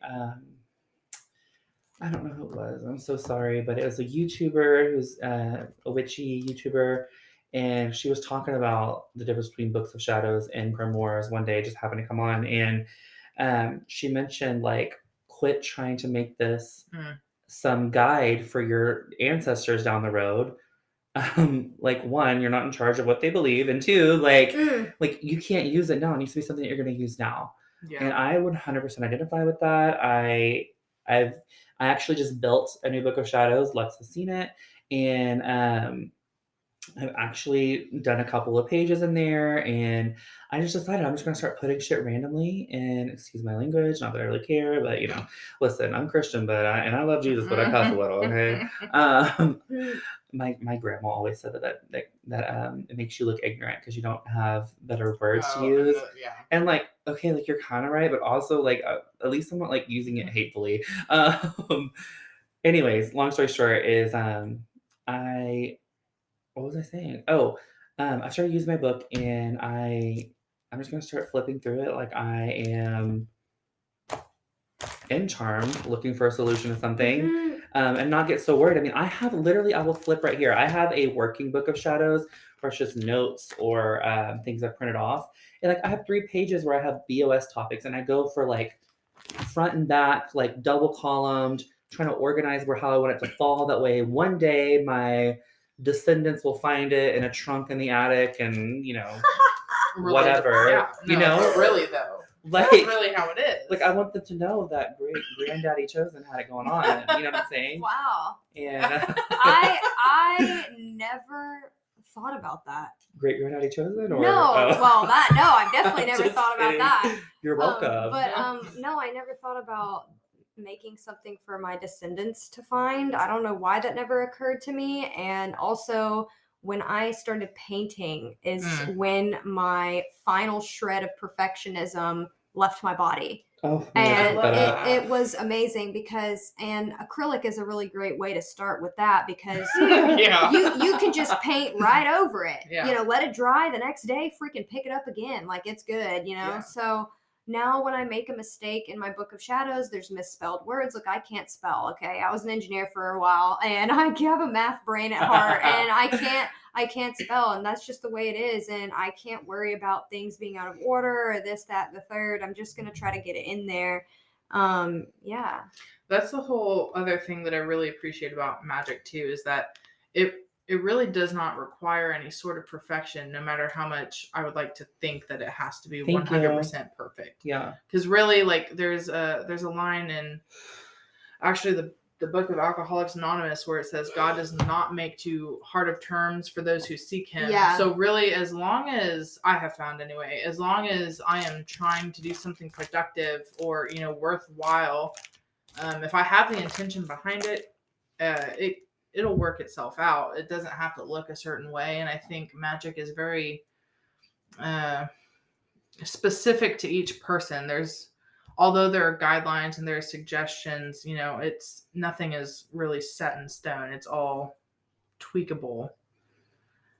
I don't know who it was. I'm so sorry, but it was a YouTuber who's a witchy YouTuber, and she was talking about the difference between Books of Shadows and grimoires one day. It just happened to come on, and she mentioned like quit trying to make this some guide for your ancestors down the road. Like one, you're not in charge of what they believe, and two, like you can't use it now. It needs to be something that you're going to use now. And I would 100% identify with that. I actually just built a new Book of Shadows. Lex has seen it, and I've actually done a couple of pages in there, and I just decided I'm just gonna start putting shit randomly. And excuse my language, not that I really care, but listen, I'm Christian, but I love Jesus, but I cuss a little. Okay. My grandma always said that it makes you look ignorant because you don't have better words to use. And like, okay, like you're kind of right, but also like at least I'm not like using it hatefully. Anyways, long story short is what was I saying? Oh, I started using my book, and I'm just gonna start flipping through it like I am in charm, looking for a solution to something, and not get so worried. I mean, I will flip right here. I have a working Book of Shadows where it's just notes or things I've printed off, and like I have 3 pages where I have BOS topics, and I go for like front and back, like double columned, trying to organize how I want it to fall. That way, one day my descendants will find it in a trunk in the attic, and whatever. Really though. Like, that's really how it is. Like, I want them to know that great granddaddy Chosen had it going on. You know what I'm saying? Wow. And I never thought about that. Great granddaddy Chosen? Or, I've definitely never thought about that. You're welcome. No, I never thought about making something for my descendants to find. I don't know why that never occurred to me. And also, when I started painting is when my final shred of perfectionism left my body. Oh, and it was amazing and acrylic is a really great way to start with that because you can just paint right over it. Let it dry the next day, freaking pick it up again. Like it's good, So now when I make a mistake in my Book of Shadows, there's misspelled words. Look, I can't spell, okay? I was an engineer for a while, and I have a math brain at heart, and I can't spell, and that's just the way it is, and I can't worry about things being out of order or this, that, the third. I'm just going to try to get it in there. That's the whole other thing that I really appreciate about Magick, too, is that it really does not require any sort of perfection, no matter how much I would like to think that it has to be 100% perfect. Yeah. Because really, like, there's a line in actually the book of Alcoholics Anonymous where it says God does not make too hard of terms for those who seek him. Yeah. So really, as long as I have found anyway, as long as I am trying to do something productive or, worthwhile, if I have the intention behind it, it'll work itself out. It doesn't have to look a certain way. And I think Magick is very specific to each person. Although there are guidelines and there are suggestions, nothing is really set in stone. It's all tweakable.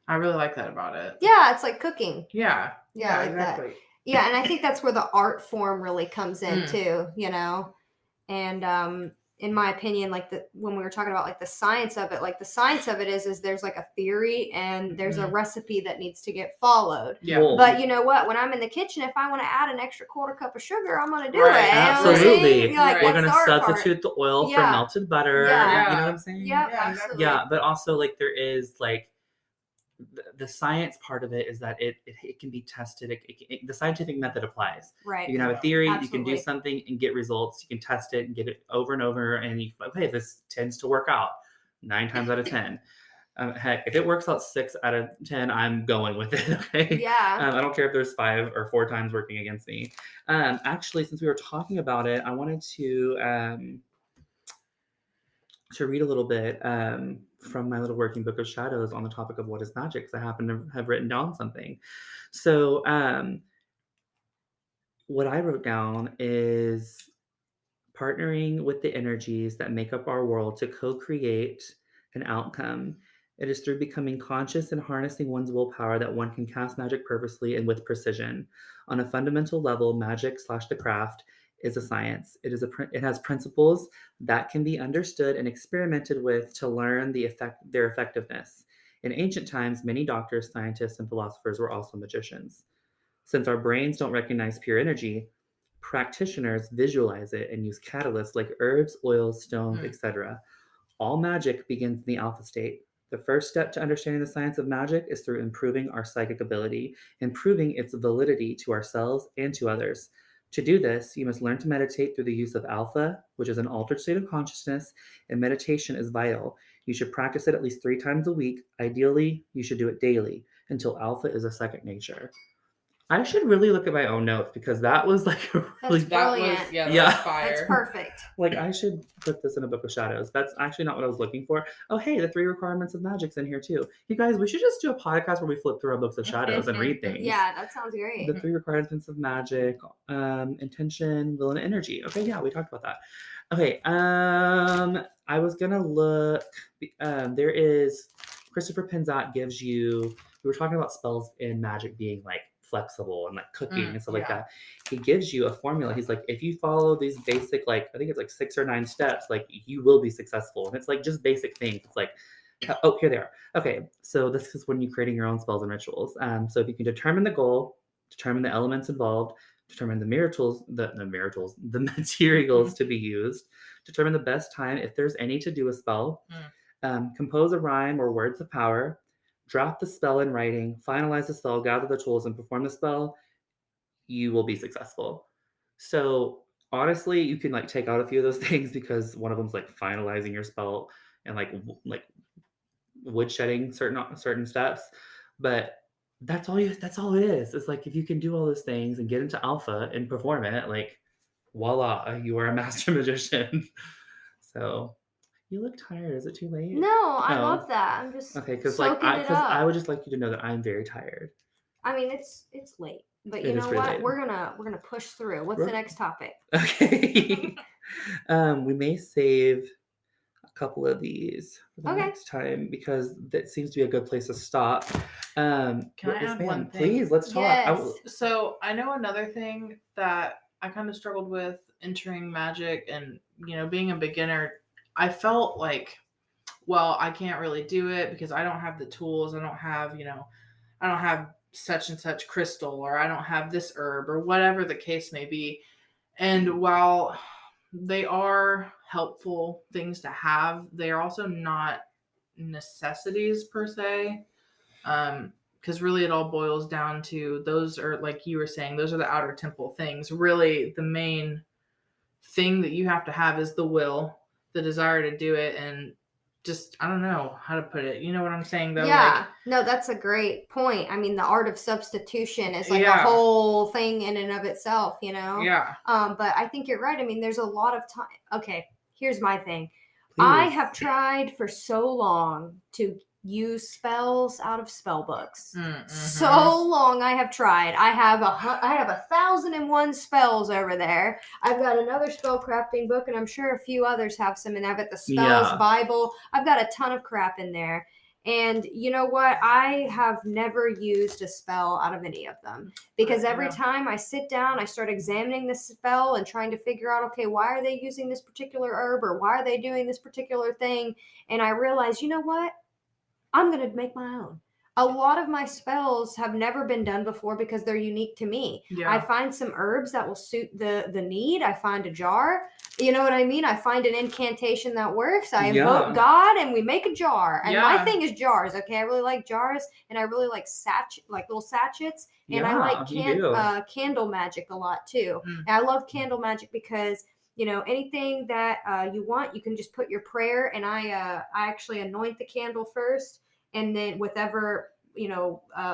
I really like that about it. Yeah, it's like cooking. Yeah. Yeah, like exactly. That. Yeah, and I think that's where the art form really comes in too, And in my opinion, when we were talking about the science of it, is there's like a theory and there's a recipe that needs to get followed. Yeah. But you know what? When I'm in the kitchen, if I want to add an extra quarter cup of sugar, I'm going to do it. Absolutely. We're going to substitute the oil for melted butter. Yeah. You know what I'm saying? Yeah, absolutely. Yeah, but also there is the science part of it is that it can be tested. The scientific method applies. Right. You can have a theory. Absolutely. You can do something and get results. You can test it and get it over and over. And this tends to work out 9 times out of 10. Heck, if it works out 6 out of 10, I'm going with it. Okay. Yeah. I don't care if there's 5 or 4 times working against me. Actually, since we were talking about it, I wanted to read a little bit from my little working Book of Shadows on the topic of what is magic, because I happen to have written down something. So what I wrote down is partnering with the energies that make up our world to co-create an outcome It is through becoming conscious and harnessing one's willpower that one can cast magic purposely and with precision. On a fundamental level, magic / the craft is a science. It has principles that can be understood and experimented with to learn their effectiveness. In ancient times, many doctors, scientists, and philosophers were also magicians. Since our brains don't recognize pure energy, practitioners visualize it and use catalysts like herbs, oils, stones, etc. All magic begins in the alpha state. The first step to understanding the science of magic is through improving our psychic ability, improving its validity to ourselves and to others. To do this, you must learn to meditate through the use of alpha, which is an altered state of consciousness, and meditation is vital. You should practice it at least 3 times a week. Ideally, you should do it daily until alpha is a second nature. I should really look at my own notes because that was like a really That's brilliant. That Yeah. was fire. That's perfect. like I should put this in a book of shadows. That's actually not what I was looking for. Oh, hey, the 3 requirements of magic's in here too. You guys, we should just do a podcast where we flip through our books of shadows and read things. Yeah, that sounds great. The 3 requirements of magic, intention, will, and energy. Okay, yeah, we talked about that. Okay, I was gonna look. There is Christopher Penzat gives you. We were talking about spells in magic being like flexible and like cooking and stuff like that. He gives you a formula. He's like, if you follow these basic, like I think it's like 6 or 9 steps, like you will be successful. And it's like just basic things. It's like, oh, here they are. Okay, so this is when you're creating your own spells and rituals. So if you can determine the goal, determine the elements involved, determine the the materials to be used, determine the best time, if there's any, to do a spell, compose a rhyme or words of power, drop the spell in writing, finalize the spell, gather the tools, and perform the spell, you will be successful. So honestly, you can like take out a few of those things because one of them's like finalizing your spell and like woodshedding certain steps. But that's all it is. It's like if you can do all those things and get into alpha and perform it, like voila, you are a master magician. So you look tired. Is it too late? No, I love that. I'm just okay, because I would just like you to know that I'm very tired. I mean, it's late, but you It is know really what? late. We're gonna push through. What's the next topic? Okay. We may save a couple of these for the Okay. next time because that seems to be a good place to stop. Can I add one thing? Please, let's talk. Yes. So I know another thing that I kind of struggled with entering magic and, being a beginner. I felt like, well, I can't really do it because I don't have the tools. I don't have, I don't have such and such crystal, or I don't have this herb, or whatever the case may be. And while they are helpful things to have, they are also not necessities per se. Because really it all boils down to, those are, like you were saying, those are the outer temple things. Really, the main thing that you have to have is the will, the desire to do it, and just, I don't know how to put it. You know what I'm saying, though? Yeah. No, that's a great point. I mean, the art of substitution is like a whole thing in and of itself, Yeah. But I think you're right. I mean, there's a lot of time. Okay, here's my thing. Please. I have tried for so long to use spells out of spell books. Mm-hmm. So long I have tried. I have 1,001 spells over there. I've got another spell crafting book, and I'm sure a few others have some in there. I've got the spells Bible. I've got a ton of crap in there. And you know what? I have never used a spell out of any of them, because every time I sit down, I start examining the spell and trying to figure out, okay, why are they using this particular herb, or why are they doing this particular thing? And I realize, you know what? I'm going to make my own. A lot of my spells have never been done before because they're unique to me. Yeah. I find some herbs that will suit the need. I find a jar. You know what I mean? I find an incantation that works. I invoke God, and we make a jar. And my thing is jars, okay? I really like jars, and I really like little sachets. And I like candle magic a lot too. Mm. And I love candle magic because anything that you want, you can just put your prayer, and I actually anoint the candle first, and then whatever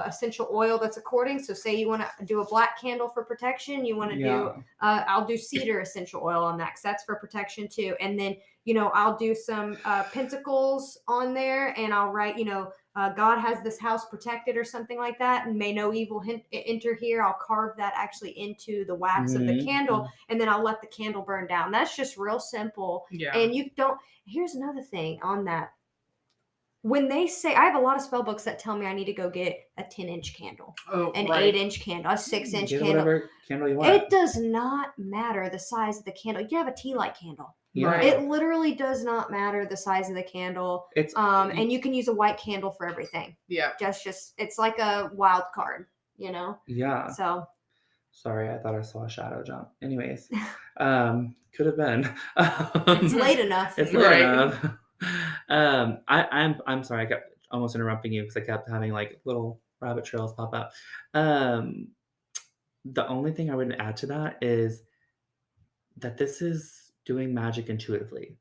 essential oil that's according. So say you want to do a black candle for protection, you want to do I'll do cedar essential oil on that, because that's for protection too. And then I'll do some pentacles on there, and I'll write God has this house protected or something like that, and may no evil enter here. I'll carve that actually into the wax of the candle, and then I'll let the candle burn down. That's just real simple. Yeah. And here's another thing on that. when they say, I have a lot of spell books that tell me I need to go get a 10-inch candle, an 8-inch candle, a 6-inch Get candle. whatever candle you want. It does not matter the size of the candle. You can have a tea light candle. Yeah. It literally does not matter the size of the candle. It's and you can use a white candle for everything. Yeah. Just it's like a wild card, you know? Yeah. So sorry, I thought I saw a shadow jump. Anyways, could have been. it's late enough. It's late enough. I'm sorry, I kept almost interrupting you because I kept having like little rabbit trails pop up. The only thing I would add to that is that this is doing magic intuitively.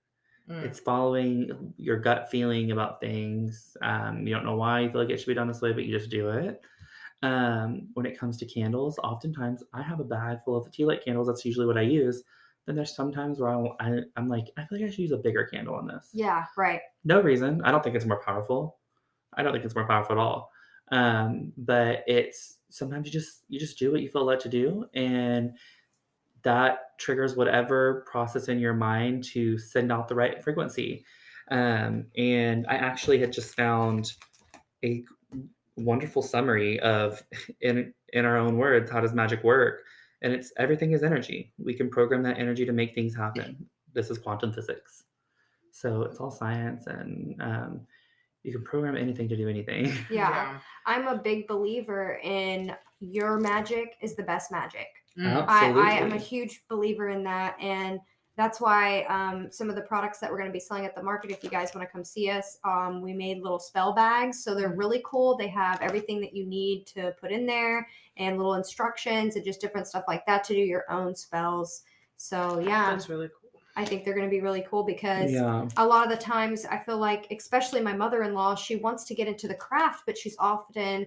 It's following your gut feeling about things. You don't know why you feel like it should be done this way, but you just do it. When it comes to candles, oftentimes I have a bag full of tea light candles. That's usually what I use. Then there's sometimes where I'm like, I feel like I should use a bigger candle on this. Yeah, right. No reason. I don't think it's more powerful. I don't think it's more powerful at all. But it's sometimes you just do what you feel led to do, and that triggers whatever process in your mind to send out the right frequency. And I actually had just found a wonderful summary of in our own words, how does magic work? And it's everything is energy. We can program that energy to make things happen. This is quantum physics. So it's all science, and you can program anything to do anything. Yeah. I'm a big believer in your magic is the best magic. Absolutely. I am a huge believer in that, and that's why some of the products that we're going to be selling at the market, if you guys want to come see us, we made little spell bags. So they're really cool. They have everything that you need to put in there and little instructions and just different stuff like that to do your own spells. So yeah, That's really cool. I think they're going to be really cool because Yeah. a lot of the times I feel like, especially my mother-in-law, she wants to get into the craft, but she's often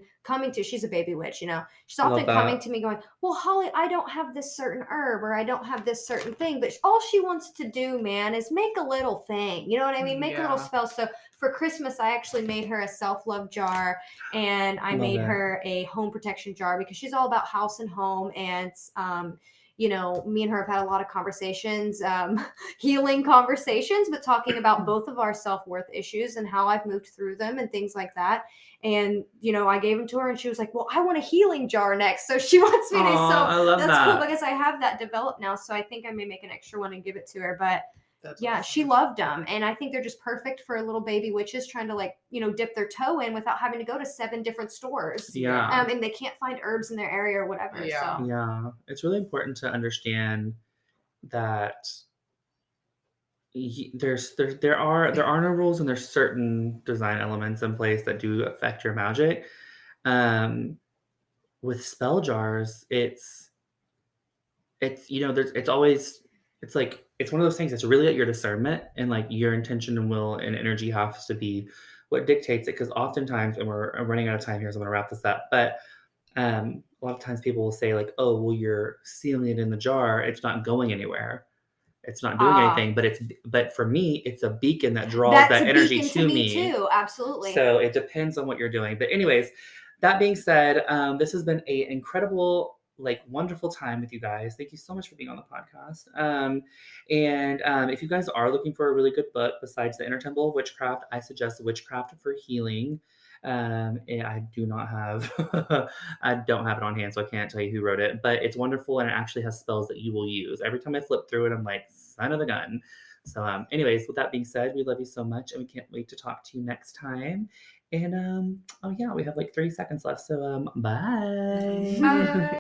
she's a baby witch, you know, she's often coming to me going, well, Holly, I don't have this certain herb or I don't have this certain thing, but all she wants to do, man, is make a little thing. You know what I mean? Make a little spell. So for Christmas, I actually made her a self-love jar, and I made her a home protection jar because she's all about house and home. And, you know, me and her have had a lot of conversations, healing conversations, but talking about both of our self-worth issues and how I've moved through them and things like that. And, you know, I gave them to her and she was like, well, I want a healing jar next. So she wants me to. So I love that's cool because I have that developed now. So I think I may make an extra one and give it to her. But That's yeah, awesome. she loved them. And I think they're just perfect for little baby witches trying to, like, you know, dip their toe in without having to go to 7 different stores. Yeah. And they can't find herbs in their area or whatever. Yeah. So. Yeah. It's really important to understand that there are no rules, and there's certain design elements in place that do affect your magic. With spell jars, it's you know, it's always, it's like, it's one of those things that's really at your discernment, and like your intention and will and energy has to be what dictates it. Because oftentimes, and we're running out of time here, so I'm gonna wrap this up, but a lot of times people will say like, oh, well, you're sealing it in the jar, it's not going anywhere, it's not doing anything. But for me, it's a beacon that draws that energy to me too. Absolutely. So it depends on what you're doing. But anyways, that being said, this has been an incredible, like, wonderful time with you guys. Thank you so much for being on the podcast. And if you guys are looking for a really good book besides The Inner Temple of Witchcraft, I suggest Witchcraft for Healing. And I do not have, I don't have it on hand, so I can't tell you who wrote it, but it's wonderful, and it actually has spells that you will use. Every time I flip through it, I'm like, son of a gun. So anyways, with that being said, we love you so much, and we can't wait to talk to you next time. And oh yeah, we have like 30 seconds left, so bye. Bye.